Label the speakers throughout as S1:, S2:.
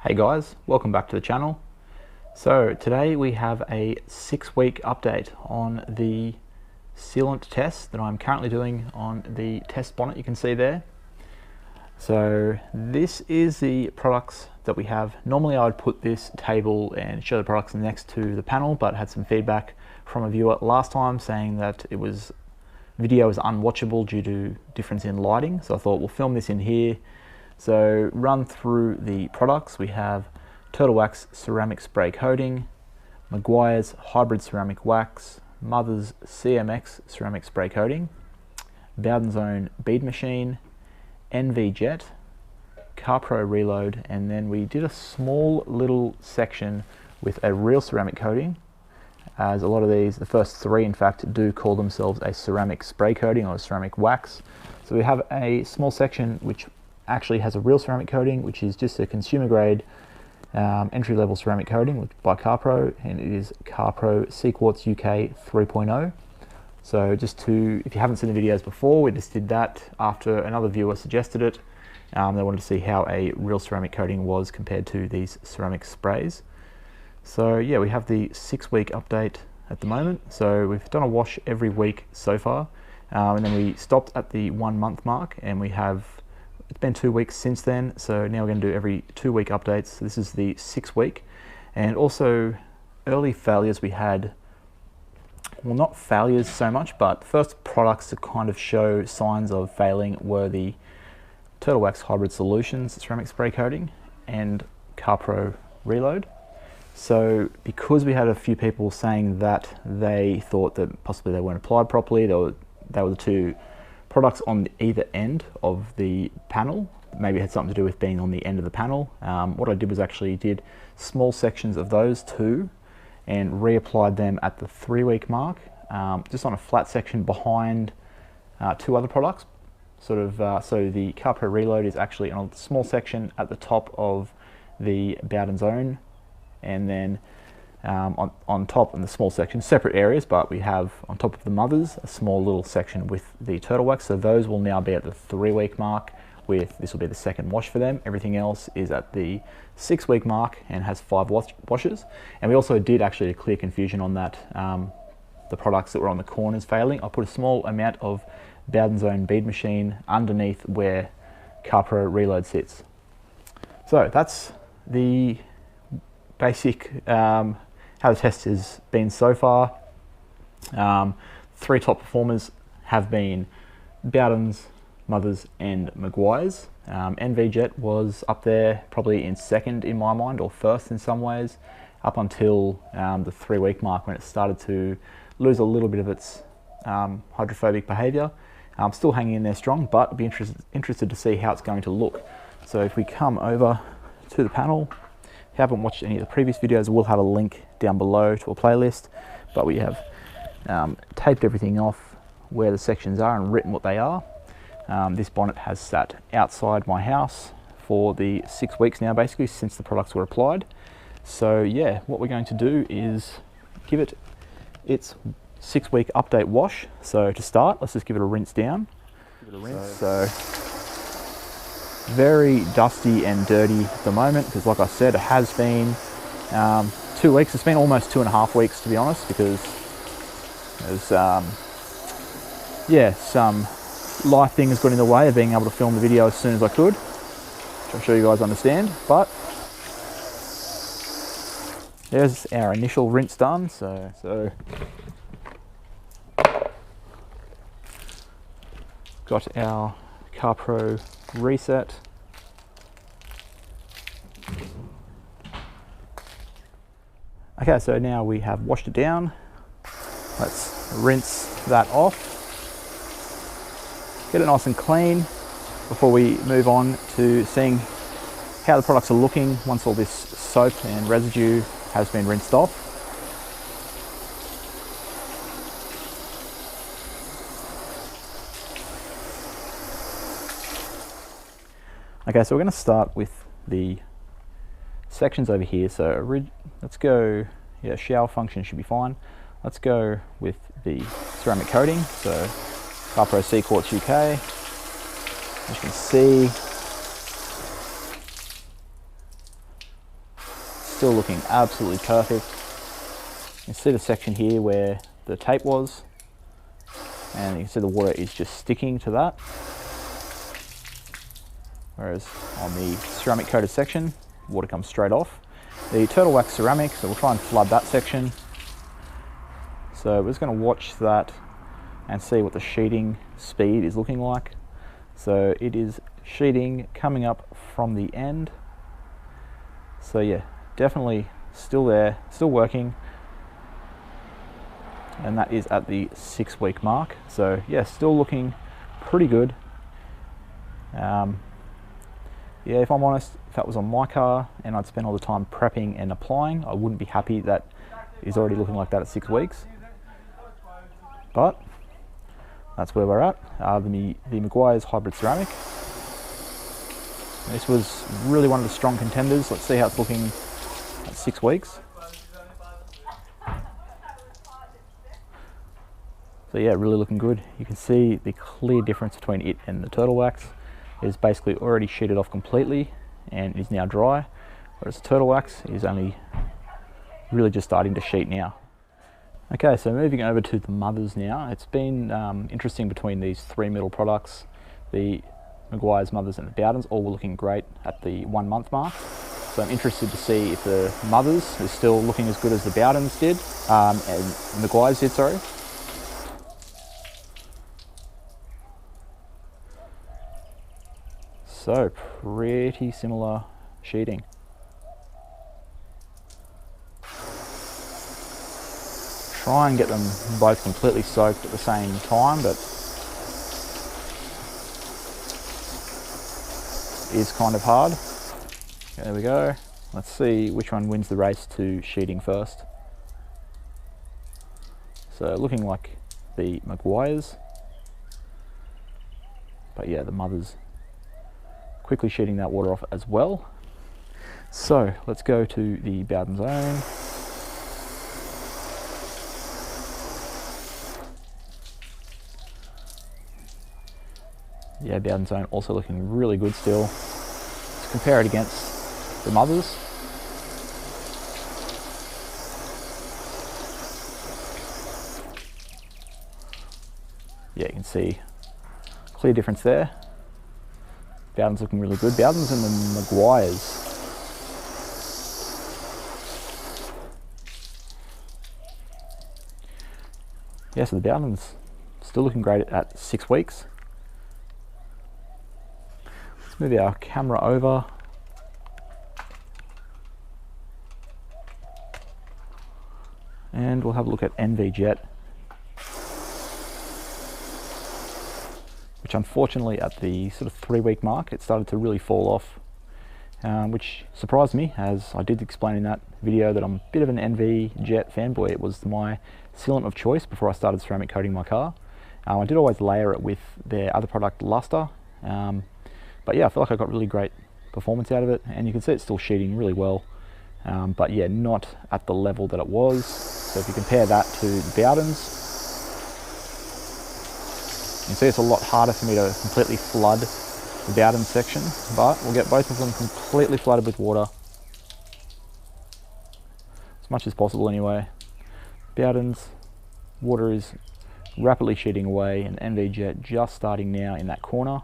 S1: Hey guys, welcome back to the channel. So today we have a 6-week update on the sealant test that I'm currently doing on the test bonnet you can see there. So this is the products that we have. Normally I would put this table and show the products next to the panel, but had some feedback from a viewer last time saying that video was unwatchable due to difference in lighting. So I thought we'll film this in here. So run through the products. We have Turtle Wax ceramic spray coating, Meguiars hybrid ceramic wax, Mother's CMX ceramic spray coating, Bowdens own bead machine, NV Jet, Carpro Reload, and then we did a small little section with a real ceramic coating, as a lot of these, the first three in fact, do call themselves a ceramic spray coating or a ceramic wax. So we have a small section which actually has a real ceramic coating, which is just a consumer grade entry-level ceramic coating by Carpro, and it is Carpro cquartz UK 3.0. So if you haven't seen the videos before, we just did that after another viewer suggested it. They wanted to see how a real ceramic coating was compared to these ceramic sprays. So yeah, we have the 6-week update at the moment. So we've done a wash every week so far, and then we stopped at the 1 month mark, and it's been 2 weeks since then, so now we're going to do every 2-week updates. So this is the 6-week, and also early failures we had, well, not failures so much, but first products to kind of show signs of failing were the Turtle Wax Hybrid Solutions ceramic spray coating and Carpro Reload. So because we had a few people saying that they thought that possibly they weren't applied properly, they were the two products on either end of the panel. Maybe it had something to do with being on the end of the panel. What I did was actually did small sections of those two and reapplied them at the 3-week mark, just on a flat section behind two other products. So the Carpro Reload is actually on a small section at the top of the Bowdens own, and then on top in the small section, separate areas, but we have on top of the Mothers a small little section with the Turtle Wax. So those will now be at the 3-week mark. This will be the second wash for them. Everything else is at the 6-week mark and has 5 washes. And we also did, actually, to clear confusion on that, the products that were on the corners failing, I put a small amount of Bowdens own bead machine underneath where Carpro Reload sits. So that's the basic how the test has been so far. 3 top performers have been Bowdens, Mothers and Meguiars. NV Jet was up there probably in second in my mind, or first in some ways, up until the 3-week mark when it started to lose a little bit of its hydrophobic behaviour. Still hanging in there strong, but I'd be interested to see how it's going to look. So if we come over to the panel, if you haven't watched any of the previous videos, we'll have a link down below to a playlist, but we have taped everything off where the sections are and written what they are. This bonnet has sat outside my house for the 6 weeks now, basically, since the products were applied. So yeah, what we're going to do is give it its 6-week update wash. So to start, let's just give it a rinse down. So very dusty and dirty at the moment, because like I said, it has been 2 weeks. It's been almost 2.5 weeks, to be honest, because there's some life things got in the way of being able to film the video as soon as I could, which I'm sure you guys understand. But there's our initial rinse done. So got our Carpro reset. Okay, so now we have washed it down. Let's rinse that off. Get it nice and clean before we move on to seeing how the products are looking once all this soap and residue has been rinsed off. Okay, so we're going to start with the sections over here. So let's go, shower function should be fine. Let's go with the ceramic coating. So Carpro cquartz UK. As you can see, still looking absolutely perfect. You can see the section here where the tape was, and you can see the water is just sticking to that. Whereas on the ceramic coated section, water comes straight off. The turtle wax ceramic, so we'll try and flood that section. So we're just going to watch that and see what the sheeting speed is looking like. So it is sheeting coming up from the end. So yeah, definitely still there, still working. And that is at the 6 week mark. So yeah, still looking pretty good. Yeah, if I'm honest, if that was on my car and I'd spent all the time prepping and applying, I wouldn't be happy that it's already looking like that at 6 weeks. But that's where we're at. The Meguiars hybrid ceramic. This was really one of the strong contenders. Let's see how it's looking at 6 weeks. So yeah, really looking good. You can see the clear difference between it and the turtle wax. It is basically already sheeted off completely and is now dry, whereas the turtle wax is only really just starting to sheet now. Okay, so moving over to the mothers now. It's been interesting between these three middle products. The Meguiars mothers and the Bowdens all were looking great at the 1 month mark. So I'm interested to see if the mothers is still looking as good as the Bowdens did, and Meguiars did, sorry. So pretty similar sheeting. Try and get them both completely soaked at the same time, but it is kind of hard. Okay, there we go. Let's see which one wins the race to sheeting first. So looking like the Meguiars, but yeah, the mothers quickly sheeting that water off as well. So let's go to the Bowdens own. Yeah, Bowdens own also looking really good still. Let's compare it against the mothers. Yeah, you can see clear difference there. Bowdens looking really good. Bowdens and the Meguiars. Yeah, so the Bowdens still looking great at 6 weeks. Let's move our camera over. And we'll have a look at NV Jet, which unfortunately at the sort of 3 week mark, it started to really fall off, which surprised me, as I did explain in that video that I'm a bit of an NV Jet fanboy. It was my sealant of choice before I started ceramic coating my car. I did always layer it with their other product, Luster, but yeah, I feel like I got really great performance out of it, and you can see it's still sheeting really well, but yeah, not at the level that it was. So if you compare that to the Bowdens, you can see it's a lot harder for me to completely flood the Bowdens section, but we'll get both of them completely flooded with water, as much as possible anyway. Bowdens, water is rapidly sheeting away, and NV Jet just starting now in that corner,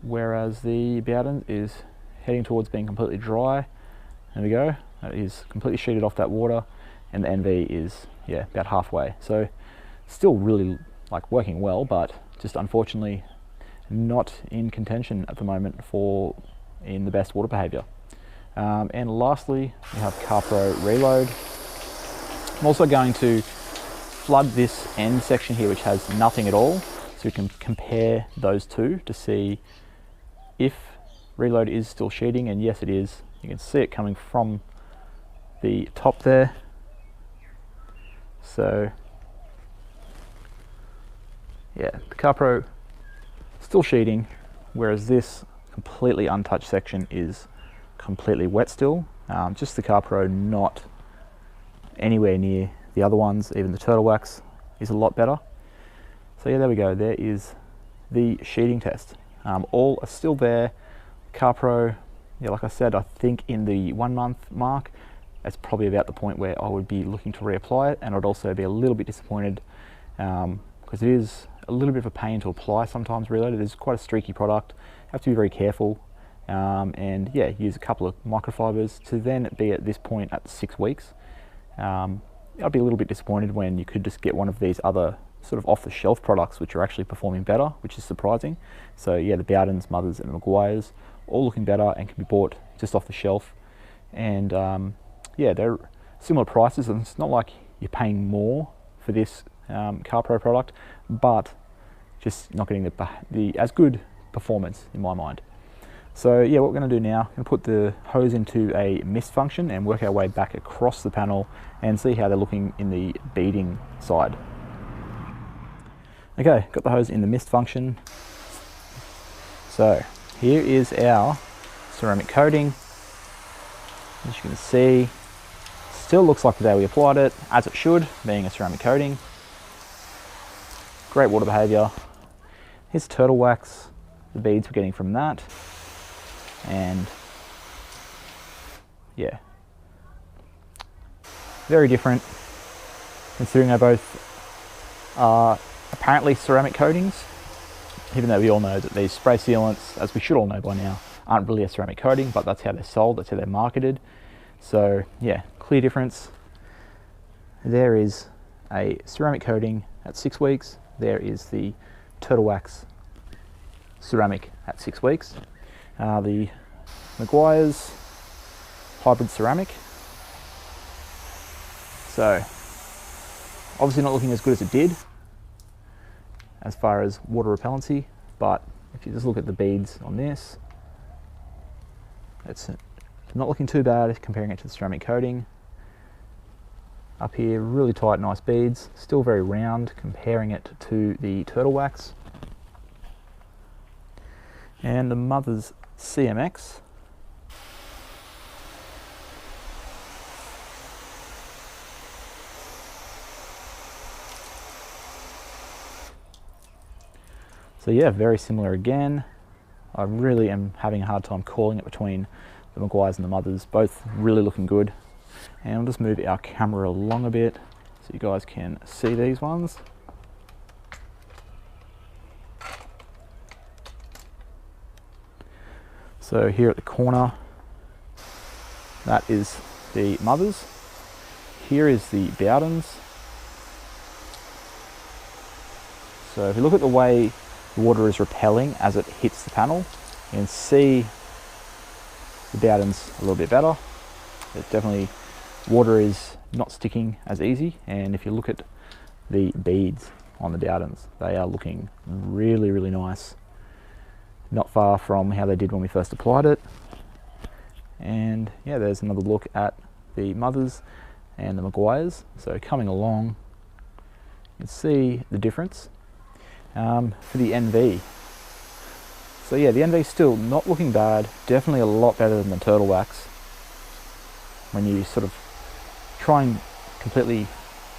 S1: whereas the Bowdens is heading towards being completely dry. There we go, that is completely sheeted off that water, and the NV is, yeah, about halfway. So still really like working well, but just unfortunately not in contention at the moment for in the best water behavior. And lastly, we have Carpro Reload. I'm also going to flood this end section here, which has nothing at all, so we can compare those two to see if Reload is still sheeting, and yes it is. You can see it coming from the top there. So yeah, the Carpro still sheeting, whereas this completely untouched section is completely wet still. Just the Carpro not anywhere near the other ones. Even the turtle wax is a lot better. So yeah, there we go. There is the sheeting test. All are still there. Carpro yeah, like I said, I think in the 1 month mark, that's probably about the point where I would be looking to reapply it, and I'd also be a little bit disappointed because it is a little bit of a pain to apply sometimes. Reloaded is quite a streaky product, have to be very careful, and yeah, use a couple of microfibers to then be at this point at 6 weeks. I'd be a little bit disappointed when you could just get one of these other sort of off-the-shelf products which are actually performing better, which is surprising. So yeah, the Bowdens, Mothers and Meguiars all looking better and can be bought just off the shelf. And yeah, they're similar prices, and it's not like you're paying more for this Carpro product, but just not getting the as good performance in my mind. So yeah, what we're going to do now, I'm going to put the hose into a mist function and work our way back across the panel and see how they're looking in the beading side. Okay, got the hose in the mist function. So here is our ceramic coating. As you can see, still looks like the day we applied it, as it should, being a ceramic coating. Great water behaviour. Here's turtle wax, the beads we're getting from that. And yeah, very different considering they both are apparently ceramic coatings, even though we all know that these spray sealants, as we should all know by now, aren't really a ceramic coating, but that's how they're sold, that's how they're marketed. So yeah, clear difference. There is a ceramic coating at 6 weeks. There is the turtle wax ceramic at 6 weeks. The Meguiars hybrid ceramic. So obviously not looking as good as it did as far as water repellency, but if you just look at the beads on this, it's not looking too bad comparing it to the ceramic coating. Up here, really tight, nice beads, still very round comparing it to the turtle wax. And the Mother's CMX. So yeah, very similar again. I really am having a hard time calling it between the Meguiars and the Mothers, both really looking good. And I'll just move our camera along a bit so you guys can see these ones. So here at the corner, that is the Mothers. Here is the Bowdens. So if you look at the way the water is repelling as it hits the panel, you can see the Bowdens a little bit better. It's definitely, water is not sticking as easy, and if you look at the beads on the Bowdens, they are looking really, really nice. Not far from how they did when we first applied it. And yeah, there's another look at the Mothers and the Meguiars. So coming along, you can see the difference. For the NV, so yeah, the NV is still not looking bad, definitely a lot better than the turtle wax. When you sort of try and completely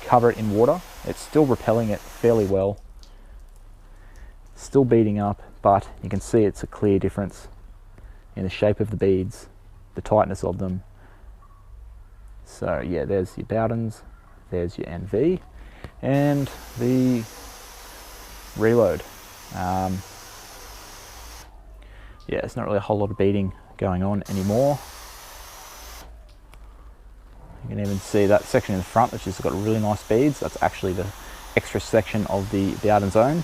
S1: cover it in water, it's still repelling it fairly well, still beading up, but you can see it's a clear difference in the shape of the beads, the tightness of them. So yeah, there's your Bowdens, there's your NV, and the Reload. Yeah, it's not really a whole lot of beading going on anymore. You can even see that section in the front which has got really nice beads. That's actually the extra section of the Bowdens own.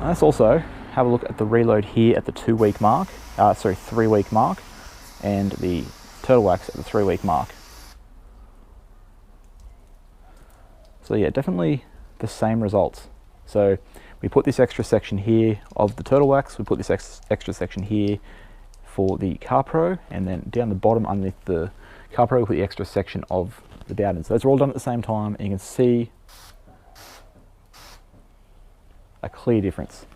S1: Let's also have a look at the Reload here at the 2 week mark, 3 week mark, and the turtle wax at the 3 week mark. So yeah, definitely the same results. So we put this extra section here of the turtle wax, we put this extra section here for the Carpro, and then down the bottom underneath the Carpro we put the extra section of the Bowdens. So those are all done at the same time, and you can see a clear difference.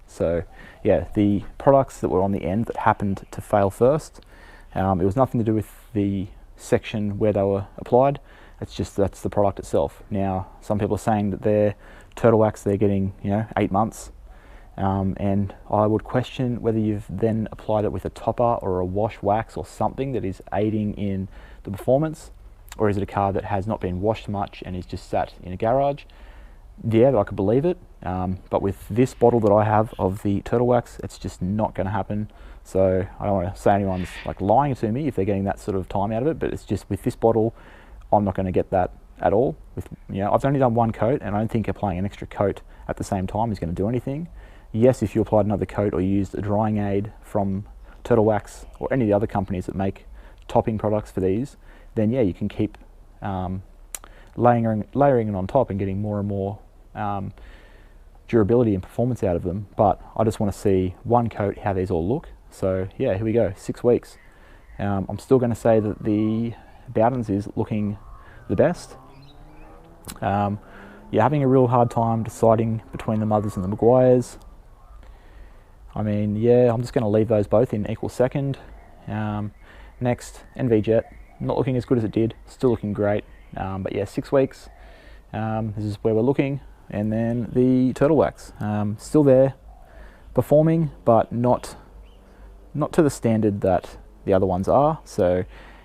S1: So yeah, the products that were on the end that happened to fail first, it was nothing to do with the section where they were applied. It's just that's the product itself. Now, some people are saying that their turtle wax they're getting, 8 months, and I would question whether you've then applied it with a topper or a wash wax or something that is aiding in the performance, or is it a car that has not been washed much and is just sat in a garage? Yeah, I could believe it, but with this bottle that I have of the turtle wax, it's just not going to happen. So I don't want to say anyone's like lying to me if they're getting that sort of time out of it, but it's just with this bottle, I'm not going to get that at all. With, I've only done one coat, and I don't think applying an extra coat at the same time is going to do anything. Yes, if you applied another coat or you used a drying aid from Turtle Wax or any of the other companies that make topping products for these, then yeah, you can keep layering it on top and getting more and more durability and performance out of them. But I just want to see one coat how these all look. So yeah, here we go, 6 weeks. I'm still going to say that the Bowdens is looking the best. You're having a real hard time deciding between the Mothers and the Meguiars. I mean, yeah, I'm just going to leave those both in equal second. Next, NV Jet, not looking as good as it did, still looking great. But yeah, 6 weeks, this is where we're looking. And then the Turtle Wax, still there, performing, but not to the standard that the other ones are. So,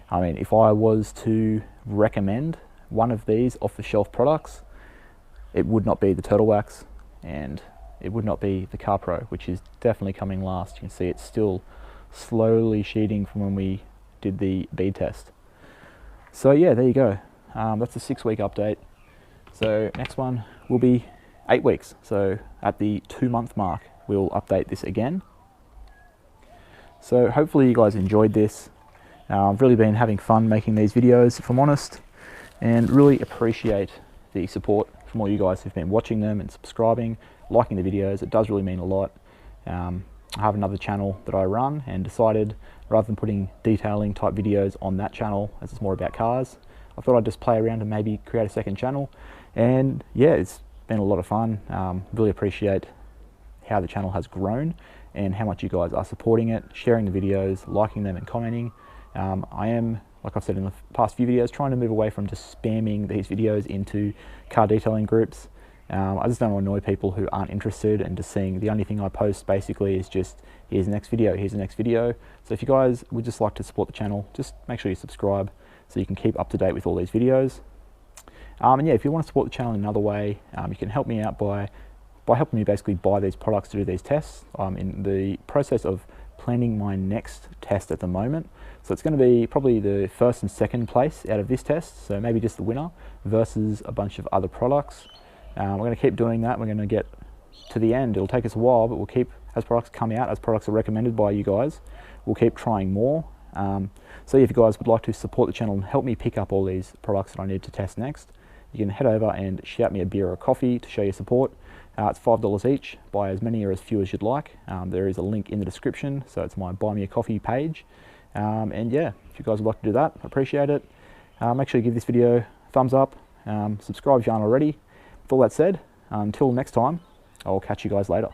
S1: I mean, if I was to recommend one of these off-the-shelf products, it would not be the Turtle Wax, and it would not be the Carpro, which is definitely coming last. You can see it's still slowly sheeting from when we did the bead test. So yeah, there you go. That's a 6 week update. So next one will be 8 weeks. So at the 2 month mark, we'll update this again. So hopefully you guys enjoyed this. I've really been having fun making these videos, if I'm honest, and really appreciate the support from all you guys who've been watching them and subscribing, liking the videos. It does really mean a lot. I have another channel that I run, and decided rather than putting detailing type videos on that channel, as it's more about cars, I thought I'd just play around and maybe create a second channel. And yeah, it's been a lot of fun. Really appreciate how the channel has grown and how much you guys are supporting it, sharing the videos, liking them and commenting. I am, like I've said in the past few videos, trying to move away from just spamming these videos into car detailing groups. I just don't want to annoy people who aren't interested and just seeing the only thing I post basically is just, here's the next video, here's the next video. So if you guys would just like to support the channel, just make sure you subscribe so you can keep up to date with all these videos. And yeah, if you want to support the channel in another way, you can help me out by helping me basically buy these products to do these tests. I'm in the process of planning my next test at the moment. So it's going to be probably the first and second place out of this test, so maybe just the winner versus a bunch of other products. We're going to keep doing that. We're going to get to the end. It'll take us a while, but we'll keep, as products come out, as products are recommended by you guys, we'll keep trying more. So if you guys would like to support the channel and help me pick up all these products that I need to test next, you can head over and shout me a beer or a coffee to show your support. It's $5 each. Buy as many or as few as you'd like. There is a link in the description, so it's my Buy Me a Coffee page. And yeah, if you guys would like to do that, I appreciate it. Make sure you give this video a thumbs up. Subscribe if you aren't already. With all that said, until next time, I'll catch you guys later.